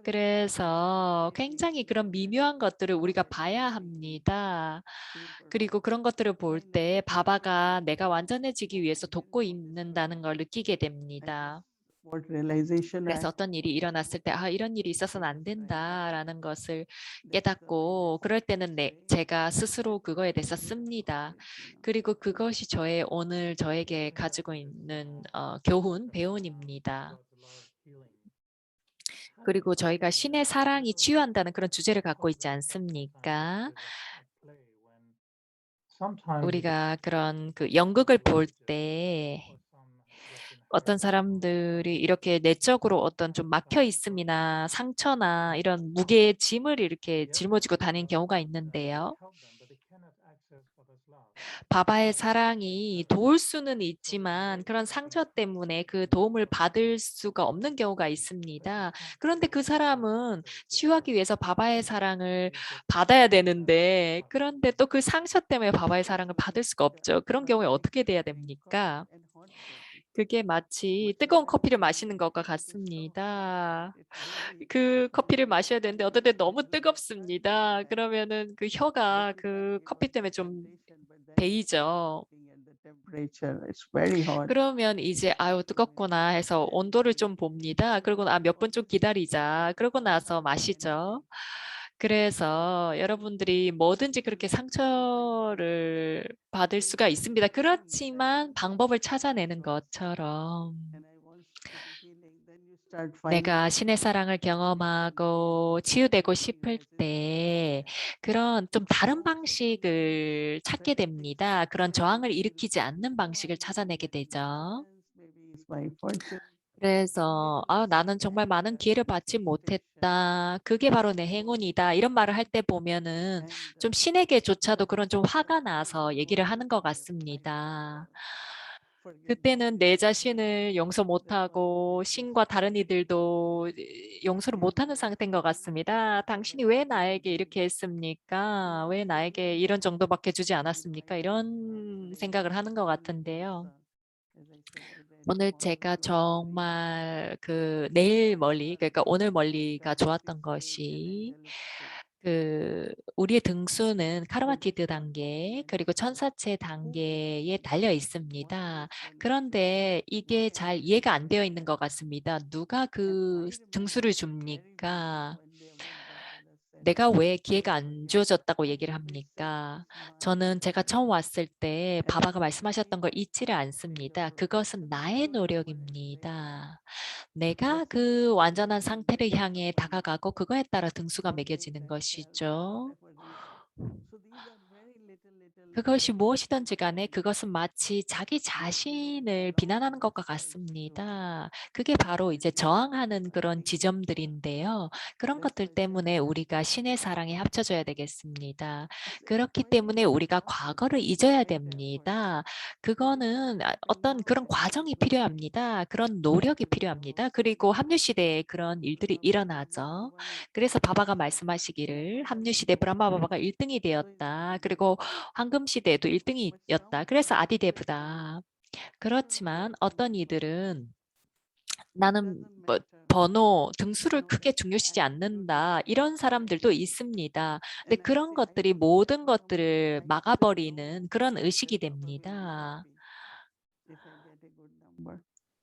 그래서 굉장히 그런 미묘한 것들을 우리가 봐야 합니다. 그리고 그런 것들을 볼 때 바바가 내가 완전해지기 위해서 돕고 있는다는 걸 느끼게 됩니다. what realization 그래서 I 어떤 일이 일어났을 때, 아, 이런 일이 있어서는 안 된다라는 것을 깨닫고, 그럴 때는 제가 스스로 그거에 대해서 씁니다. 그리고 그것이 오늘 저에게 가지고 있는 교훈, 배운입니다. 그리고 저희가 신의 사랑이 치유한다는 그런 주제를 갖고 있지 않습니까? 우리가 그런 그 연극을 볼 때 어떤 사람들이 이렇게 내적으로 어떤 좀 막혀 있음이나 상처나 이런 무게의 짐을 이렇게 짊어지고 다니는 경우가 있는데요. 바바의 사랑이 도울 수는 있지만 그런 상처 때문에 그 도움을 받을 수가 없는 경우가 있습니다. 그런데 그 사람은 치유하기 위해서 바바의 사랑을 받아야 되는데 그런데 또 그 상처 때문에 바바의 사랑을 받을 수가 없죠. 그런 경우에 어떻게 돼야 됩니까? 그게 마치 뜨거운 커피를 마시는 것과 같습니다. 그 커피를 마셔야 되는데 어떨 때 너무 뜨겁습니다. 그러면은 그 혀가 그 커피 때문에 좀 베이죠. temperature, it's very hot. 그러면 이제 아유 뜨겁구나 해서 온도를 좀 봅니다. 그리고 몇 분 좀 기다리자. 그러고 나서 마시죠. 그래서 여러분들이 뭐든지 그렇게 상처를 받을 수가 있습니다. 그렇지만 방법을 찾아내는 것처럼 And I want spiritual healing, then you start finding 내가 신의 사랑을 경험하고 치유되고 싶을 때 그런 좀 다른 방식을 찾게 됩니다. 그런 저항을 일으키지 않는 방식을 찾아내게 되죠. maybe it's my fortune. 그래서 나는 정말 많은 기회를 받지 못했다. 그게 바로 내 행운이다. 이런 말을 할 때 보면은 좀 신에게조차도 그런 좀 화가 나서 얘기를 하는 것 같습니다. 그때는 내 자신을 용서 못하고 신과 다른 이들도 용서를 못하는 상태인 것 같습니다. 당신이 왜 나에게 이렇게 했습니까? 왜 나에게 이런 정도밖에 주지 않았습니까? 이런 생각을 하는 것 같은데요. 오늘 제가 정말 내일 멀리, 그러니까 오늘 멀리가 좋았던 것이 우리의 등수는 카르마티드 단계, 그리고 천사체 단계에 달려 있습니다. 그런데 이게 잘 이해가 안 되어 있는 것 같습니다. 누가 그 등수를 줍니까? 내가 왜 기회가 안 주어졌다고 얘기를 합니까? 저는 제가 처음 왔을 때 바바가 말씀하셨던 걸 잊지를 않습니다. 그것은 나의 노력입니다. 내가 그 완전한 상태를 향해 다가가고 그거에 따라 등수가 매겨지는 것이죠. 그것이 무엇이든지 간에 그것은 마치 자기 자신을 비난하는 것과 같습니다. 그게 바로 이제 저항하는 그런 지점들인데요. 그런 것들 때문에 우리가 신의 사랑에 합쳐져야 되겠습니다. 그렇기 때문에 우리가 과거를 잊어야 됩니다. 그거는 어떤 그런 과정이 필요합니다. 그런 노력이 필요합니다. 그리고 합류 시대에 그런 일들이 일어나죠. 그래서 바바가 말씀하시기를 합류 시대 브라마 바바가 1등이 되었다. 그리고 황금 시대에도 1등이었다. 그래서 아디데브다. 그렇지만 어떤 이들은 나는 번호, 등수를 크게 중요시지 않는다. 이런 사람들도 있습니다. 근데 그런 것들이 모든 것들을 막아버리는 그런 의식이 됩니다.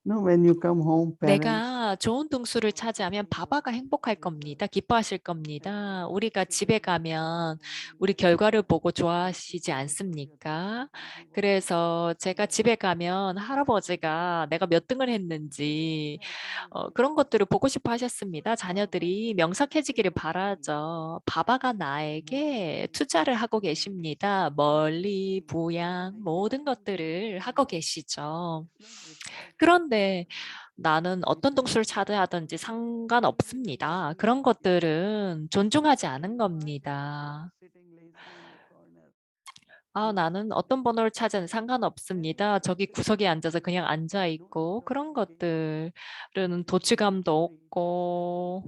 No, when you come home, parents, 내가 좋은 등수를 차지하면 바바가 행복할 겁니다. 기뻐하실 겁니다. 우리가 집에 가면 우리 결과를 보고 좋아하시지 않습니까? 그래서 제가 집에 가면 할아버지가 내가 몇 등을 했는지 그런 것들을 보고 싶어 하셨습니다. 자녀들이 명석해지기를 바라죠. 바바가 나에게 투자를 하고 계십니다. 멀리, 부양, 모든 것들을 하고 계시죠. 그런데 나는 어떤 동수를 차지하든지 상관없습니다. 그런 것들은 존중하지 않은 겁니다. 나는 어떤 번호를 차지하든 상관없습니다. 저기 구석에 앉아서 그냥 앉아 있고 그런 것들은 도취감도 없고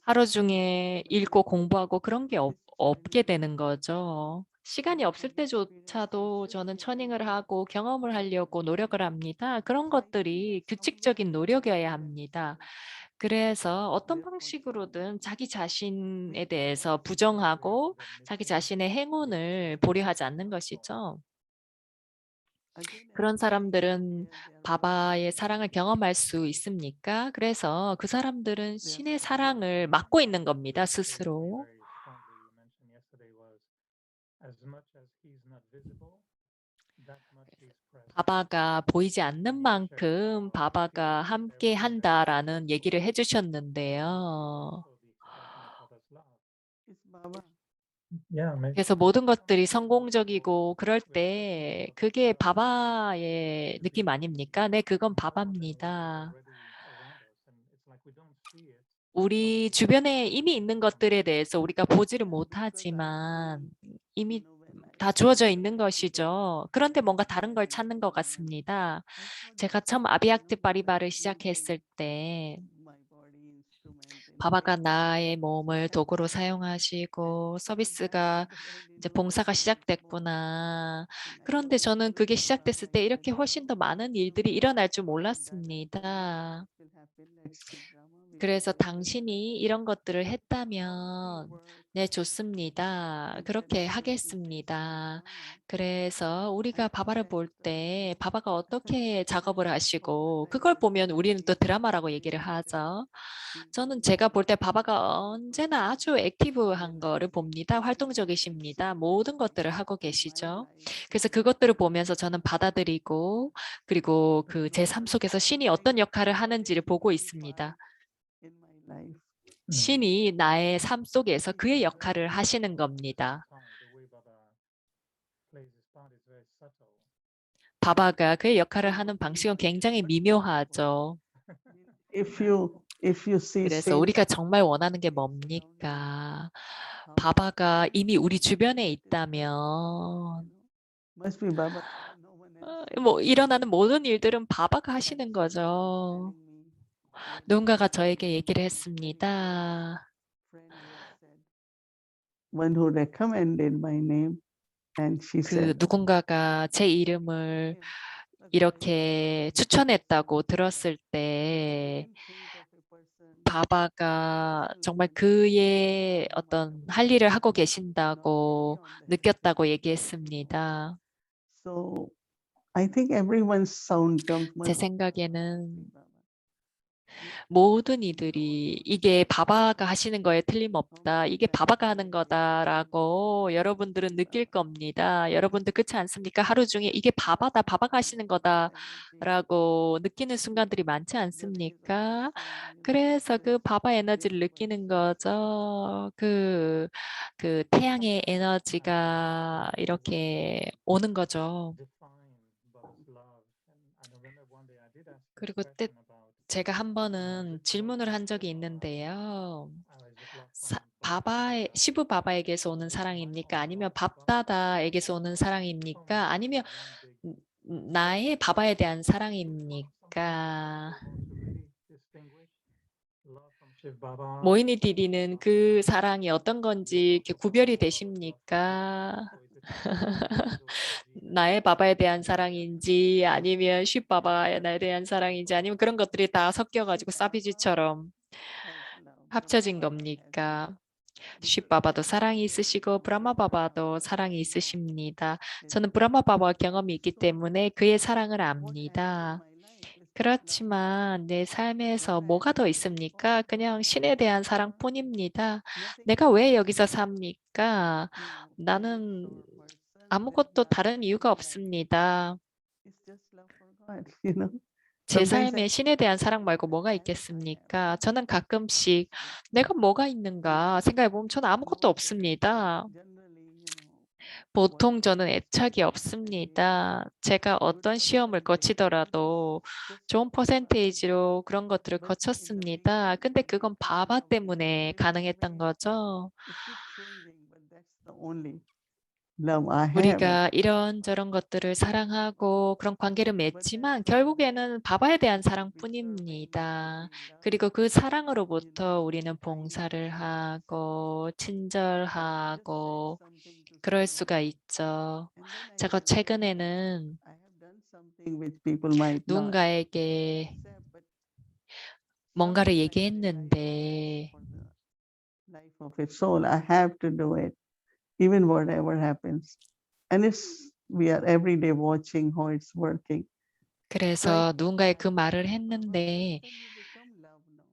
하루 중에 읽고 공부하고 그런 게 없게 되는 거죠. 시간이 없을 때조차도 저는 처닝을 하고 경험을 하려고 노력을 합니다. 그런 것들이 규칙적인 노력이어야 합니다. 그래서 어떤 방식으로든 자기 자신에 대해서 부정하고 자기 자신의 행운을 보류하지 않는 것이죠. 그런 사람들은 바바의 사랑을 경험할 수 있습니까? 그래서 그 사람들은 신의 사랑을 막고 있는 겁니다, 스스로. 바바가 보이지 않는 만큼 바바가 함께 한다라는 얘기를 해주셨는데요. It's Baba. 그래서 모든 것들이 성공적이고 그럴 때 그게 바바의 느낌 아닙니까? 네, 그건 바바입니다. 우리 주변에 이미 있는 것들에 대해서 우리가 보지를 못하지만 이미 다 주어져 있는 것이죠. 그런데 뭔가 다른 걸 찾는 것 같습니다. 제가 처음 아비약트 바리바를 시작했을 때 바바가 나의 몸을 도구로 사용하시고 서비스가 이제 봉사가 시작됐구나. 그런데 저는 그게 시작됐을 때 이렇게 훨씬 더 많은 일들이 일어날 줄 몰랐습니다. 그래서 당신이 이런 것들을 했다면 네, 좋습니다. 그렇게 하겠습니다. 그래서 우리가 바바를 볼 때 바바가 어떻게 작업을 하시고 그걸 보면 우리는 또 드라마라고 얘기를 하죠. 저는 제가 볼 때 바바가 언제나 아주 액티브한 거를 봅니다. 활동적이십니다. 모든 것들을 하고 계시죠. 그래서 그것들을 보면서 저는 받아들이고 그리고 그 제 삶 속에서 신이 어떤 역할을 하는지를 보고 있습니다. In my life. 신이 나의 삶 속에서 그의 역할을 하시는 겁니다. 바바가 그의 역할을 하는 방식은 굉장히 미묘하죠. If you see 그래서 saints 우리가 정말 원하는 게 뭡니까? 바바가 이미 우리 주변에 있다면 must be Baba. No one else. 뭐 일어나는 모든 일들은 바바가 하시는 거죠. 누군가가 저에게 얘기를 했습니다. One who recommended my name, and she 그 said, 누군가가 제 이름을 이렇게 추천했다고 들었을 때 바바가 정말 그의 어떤 할 일을 하고 계신다고 느꼈다고 얘기했습니다. So I think everyone's sound comes 제 must 생각에는 be Baba. 모든 이들이 이게 바바가 하시는 거에 틀림없다. 이게 바바가 하는 거다라고 여러분들은 느낄 겁니다. 여러분들 그렇지 않습니까? 하루 중에 이게 바바다, 바바가 하시는 거다라고 느끼는 순간들이 많지 않습니까? 그래서 그 바바 에너지를 느끼는 거죠. 그 태양의 에너지가 이렇게 오는 거죠. 그리고 때 제가 한 번은 질문을 한 적이 있는데요. 시부 바바에게서 오는 사랑입니까? 아니면 밥다다에게서 오는 사랑입니까? 아니면 나의 바바에 대한 사랑입니까? 모이니 디디는 그 사랑이 어떤 건지 이렇게 구별이 되십니까? 나의 바바에 대한 사랑인지 아니면 쉬 바바에 나에 대한 사랑인지 아니면 그런 것들이 다 섞여가지고 사비지처럼 합쳐진 겁니까? 쉬 바바도 사랑이 있으시고 브라마 바바도 사랑이 있으십니다. 저는 브라마 바바와 경험이 있기 때문에 그의 사랑을 압니다. 그렇지만 내 삶에서 뭐가 더 있습니까? 그냥 신에 대한 사랑뿐입니다. 내가 왜 여기서 삽니까? 나는 아무것도 다른 이유가 없습니다. It's just love for God. 제 Sometimes 삶에 신에 대한 사랑 말고 뭐가 있겠습니까? 저는 가끔씩 내가 뭐가 있는가 생각해 보면 저는 아무것도 없습니다. 보통 저는 애착이 없습니다. 제가 어떤 시험을 거치더라도 좋은 퍼센테이지로 그런 것들을 거쳤습니다. 근데 그건 바바 때문에 가능했던 거죠. it keeps changing, but that's the only. love I have. 우리가 이런저런 것들을 사랑하고 그런 관계를 맺지만 결국에는 바바에 대한 사랑뿐입니다. 그리고 그 사랑으로부터 우리는 봉사를 하고 친절하고 그럴 수가 있죠. 제가 최근에는 I have done something which people might not 누군가에게 accept, but 뭔가를 something I feel 얘기했는데 for the life of its soul, I have to do it, even whatever happens. And it's we are every day watching how it's working. 그래서 누군가의 그 말을 했는데 Then you become love now.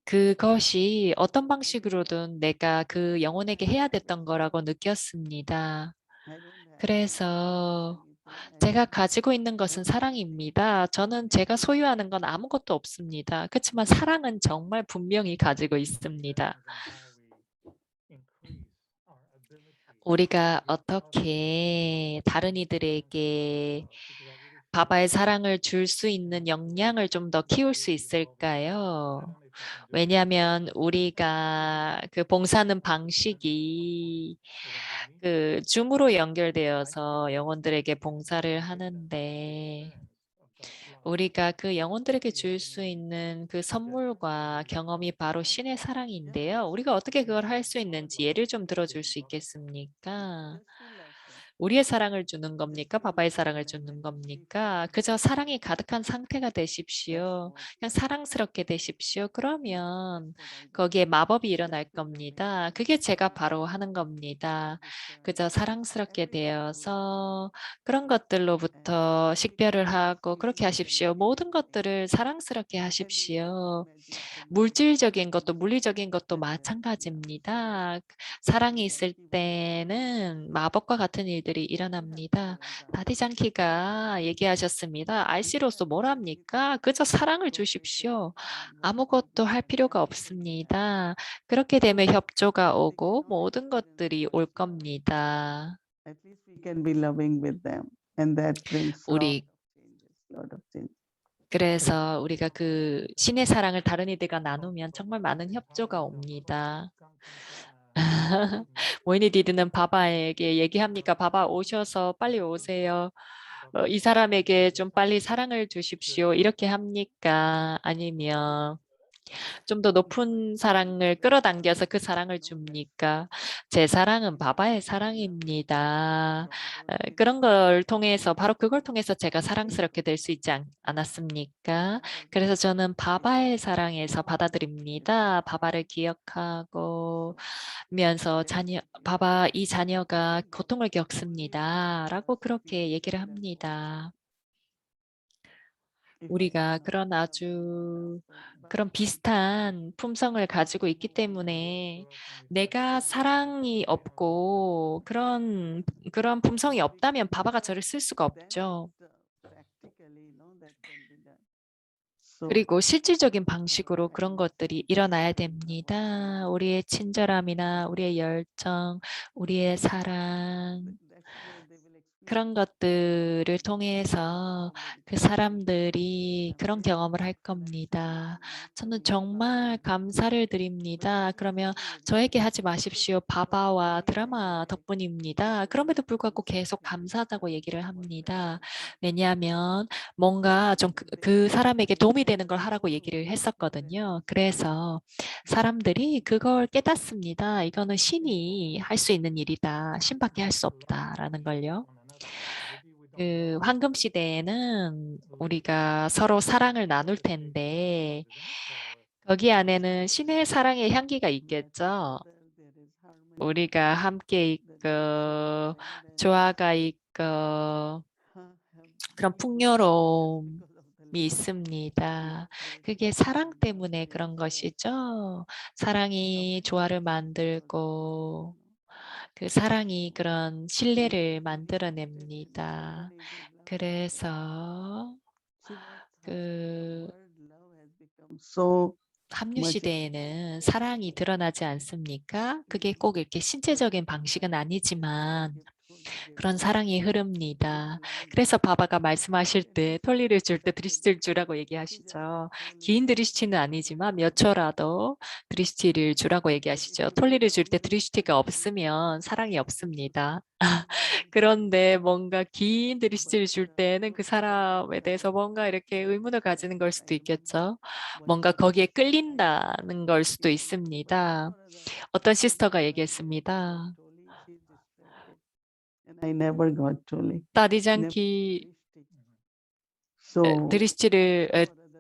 그것이 어떤 방식으로든 내가 그 영혼에게 해야 됐던 거라고 느꼈습니다. I don't have 그래서 anything. I 제가 just 가지고 있는 것은 사랑입니다. 저는 제가 소유하는 건 아무것도 없습니다. 그렇지만 사랑은 정말 분명히 가지고 있습니다. 우리가 어떻게 다른 이들에게 바바의 사랑을 줄 수 있는 역량을 좀 더 키울 수 있을까요? 왜냐하면 우리가 그 봉사하는 방식이 그 줌으로 연결되어서 영혼들에게 봉사를 하는데 우리가 그 영혼들에게 줄 수 있는 그 선물과 경험이 바로 신의 사랑인데요. 우리가 어떻게 그걸 할 수 있는지 예를 좀 들어줄 수 있겠습니까? just feel love them. 우리의 사랑을 주는 겁니까? 바바의 사랑을 주는 겁니까? 그저 사랑이 가득한 상태가 되십시오. 그냥 사랑스럽게 되십시오. 그러면 거기에 마법이 일어날 겁니다. 그게 제가 바로 하는 겁니다. 그저 사랑스럽게 되어서 그런 것들로부터 식별을 하고 그렇게 하십시오. 모든 것들을 사랑스럽게 하십시오. 물질적인 것도 물리적인 것도 마찬가지입니다. 사랑이 있을 때는 마법과 같은 일들이 일어납니다. 다디장키가 얘기하셨습니다. RC로서 뭘 합니까? 그저 사랑을 주십시오. 아무것도 할 필요가 없습니다. 그렇게 되면 협조가 오고 모든 것들이 올 겁니다. At least we can be loving with them, and that brings 우리 lot of changes. 그래서 우리가 그 신의 사랑을 다른 이들과 나누면 정말 많은 협조가 옵니다. 모이니 디드는 바바에게 얘기합니까? 바바 오셔서 빨리 오세요. 이 사람에게 좀 빨리 사랑을 주십시오. 이렇게 합니까? 아니면 좀 더 높은 사랑을 끌어당겨서 그 사랑을 줍니까? 제 사랑은 바바의 사랑입니다. 그런 걸 통해서 바로 그걸 통해서 제가 사랑스럽게 될 수 있지 않았습니까? 그래서 저는 바바의 사랑에서 받아들입니다. 바바를 기억하고 면서 바바 이 자녀가 고통을 겪습니다. 라고 그렇게 얘기를 합니다. 우리가 그런 아주 그런 비슷한 품성을 가지고 있기 때문에 내가 사랑이 없고 그런 품성이 없다면 바바가 저를 쓸 수가 없죠. 그리고 실질적인 방식으로 그런 것들이 일어나야 됩니다. 우리의 친절함이나 우리의 열정, 우리의 사랑 그런 것들을 통해서 그 사람들이 그런 경험을 할 겁니다. 저는 정말 감사를 드립니다. 그러면 저에게 하지 마십시오. 바바와 드라마 덕분입니다. 그럼에도 불구하고 계속 감사하다고 얘기를 합니다. 왜냐하면 뭔가 좀 그 사람에게 도움이 되는 걸 하라고 얘기를 했었거든요. 그래서 사람들이 그걸 깨닫습니다. 이거는 신이 할 수 있는 일이다. 신밖에 할 수 없다라는 걸요. 그 황금 시대에는 우리가 서로 사랑을 나눌 텐데 거기 안에는 신의 사랑의 향기가 있겠죠. 우리가 함께 있고 조화가 있고 그런 풍요로움이 있습니다. 그게 사랑 때문에 그런 것이죠. 사랑이 조화를 만들고 그 사랑이 그런 신뢰를 만들어냅니다. 그래서 그 합류 시대에는 사랑이 드러나지 않습니까? 그게 꼭 이렇게 신체적인 방식은 아니지만 그런 사랑이 흐릅니다. 그래서 바바가 말씀하실 때 톨리를 줄 때 드리스티를 주라고 얘기하시죠. 긴 드리스티는 아니지만 몇 초라도 드리스티를 주라고 얘기하시죠. 톨리를 줄 때 드리스티가 없으면 사랑이 없습니다. 그런데 뭔가 긴 드리스티를 줄 때는 그 사람에 대해서 뭔가 이렇게 의문을 가지는 걸 수도 있겠죠. 뭔가 거기에 끌린다는 걸 수도 있습니다. 어떤 시스터가 얘기했습니다. And I never got Tolly. 따디장키 So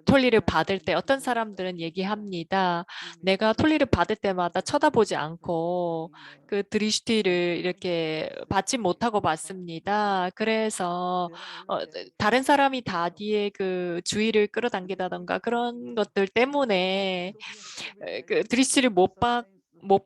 톨리를 받을 때 어떤 사람들은 얘기합니다. 내가 톨리를 받을 때마다 쳐다보지 않고 그 드리슈티를 이렇게 받지 못하고 받습니다. 그래서 다른 사람이 다디의 그 주의를 끌어당기다던가 그런 것들 때문에 그 드리슈티를 못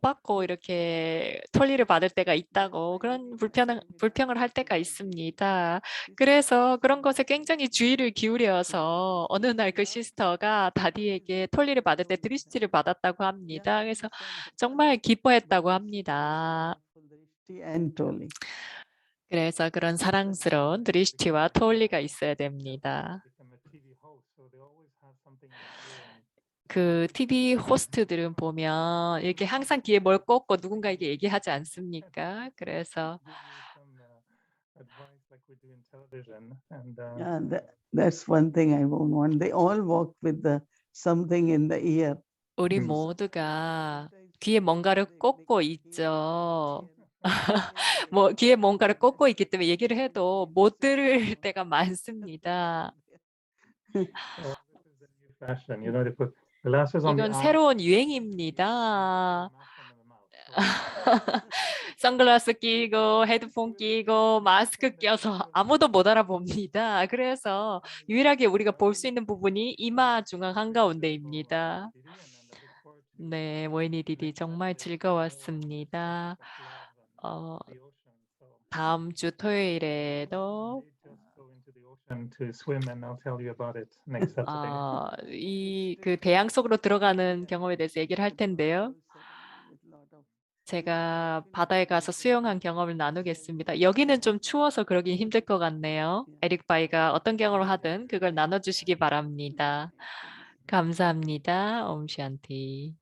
받고 이렇게 톨리를 받을 때가 있다고 그런 불평을 할 때가 있습니다. 그래서 그런 것에 굉장히 주의를 기울여서 어느 날 그 시스터가 다디에게 톨리를 받을 때 드리스티를 받았다고 합니다. 그래서 정말 기뻐했다고 합니다. and Tolly. 그래서 그런 사랑스러운 드리스티와 톨리가 있어야 됩니다. 그 TV 호스트들은 보면 이렇게 항상 귀에 뭘 꽂고 누군가에게 얘기하지 않습니까? 그래서 Yeah, that's one thing I won't want. They all walk with something in the ear. 우리 모두가 귀에 뭔가를 꽂고 있죠. 뭐 귀에 뭔가를 꽂고 있기 때문에 얘기를 해도 못 들을 때가 많습니다. 이건 새로운 유행입니다. 선글라스 끼고 헤드폰 끼고 마스크 껴서 아무도 못 알아봅니다. 그래서 유일하게 우리가 볼 수 있는 부분이 이마 중앙 한가운데입니다. 네, 모이니 디디 정말 즐거웠습니다. 다음 주 토요일에도 이 그 대양 속으로 들어가는 경험에 대해서 얘기를 할 텐데요. 제가 바다에 가서 수영한 경험을 나누겠습니다. 여기는 좀 추워서 그러긴 힘들 것 같네요. 에릭 바이가 어떤 경험을 하든 그걸 나눠주시기 바랍니다. 감사합니다. 옴샨티.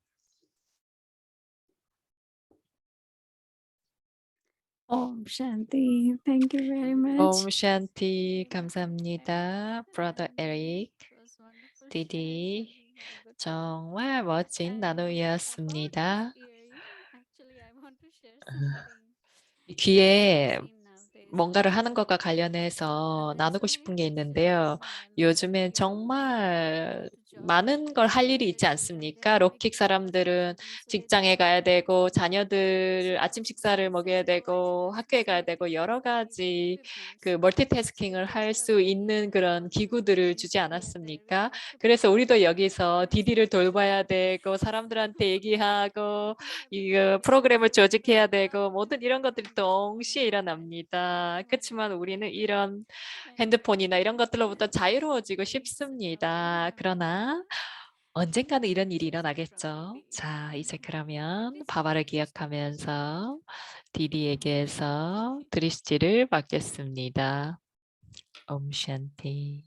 Om Shanti. Thank you very much. 옴샨티 감사합니다. Brother Eric, It was wonderful 디디. sharing with the 정말 멋진 And 나눔이었습니다. about this earring, actually, I want to share something. 귀에 I've seen nowadays 뭔가를 lots 하는 of 것과 people 관련해서 나누고 싶은 게 있는데요. unnecessary 요즘엔 smell, 정말 to job, 많은 걸 할 일이 있지 and 않습니까? they're 록킥 like 사람들은 insulated 직장에 가야 되고 자녀들 So 아침 식사를 먹여야 되고 학교에 가야 되고 여러 가지 그 멀티태스킹을 할 수 있는 그런 기구들을 주지 않았습니까? 그래서 우리도 여기서 디디를 돌봐야 되고 사람들한테 얘기하고 이거 프로그램을 조직해야 되고 모든 이런 것들이 동시에 일어납니다. 그렇지만 우리는 이런 핸드폰이나 이런 것들로부터 자유로워지고 싶습니다. 그러나 언젠가는 이런 일이 일어나겠죠. 자, 이제 그러면 바바를 기억하면서 디디에게서 드리스티를 받겠습니다. 옴샨티.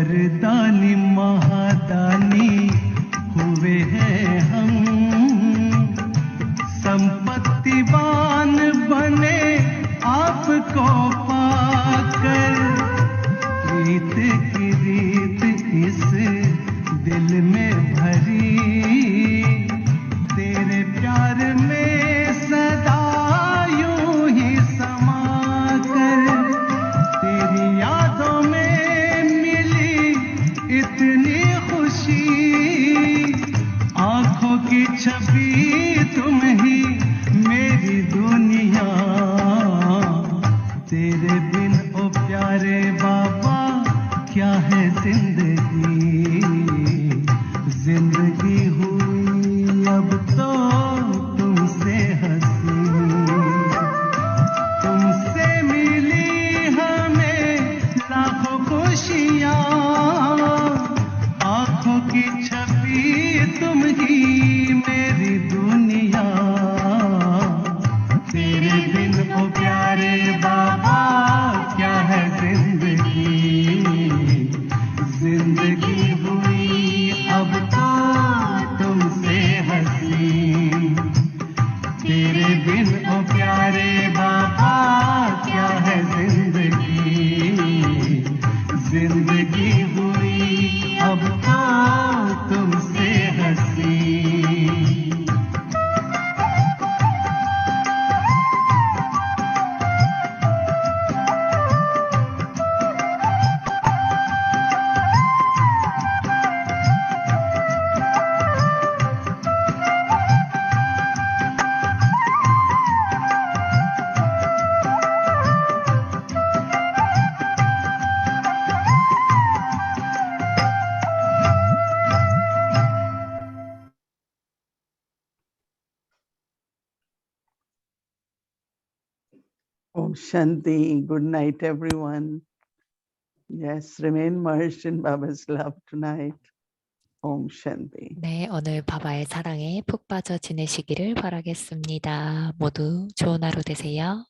वरदानी महादानी हुए हैं हम, संपत्तिवान बने आपको पाकर, रीत की रीत इस दिल में भरी, तेरे प्यार में सदा यूं ही समा कर, तेरी यादों में मिली इतनी खुशी, आंखों की छवि तुम ही मेरी दुनिया, तेरे बिन ओ प्यारे बाबा क्या है जिंदगी, जिंदगी हुई अब तो तुमसे हंसी, तुमसे मिली हमें लाखों खुशियाँ, आंखों की छवि तुम ही मेरी दुनिया, तेरे बिन ओ प्यारे बाबा क्या है जिंदगी, जिंदगी हुई अब तो तुमसे हंसी, तेरे बिन ओ प्यारे बाबा क्या है जिंदगी, जिंदगी हुई अब तो तुमसे हंसी। Om Shanti. Good night, everyone. Yes, remain merged in Baba's love tonight. Om Shanti. 네, 오늘 바바의 사랑에 푹 빠져 지내시기를 바라겠습니다. 모두 좋은 하루 되세요.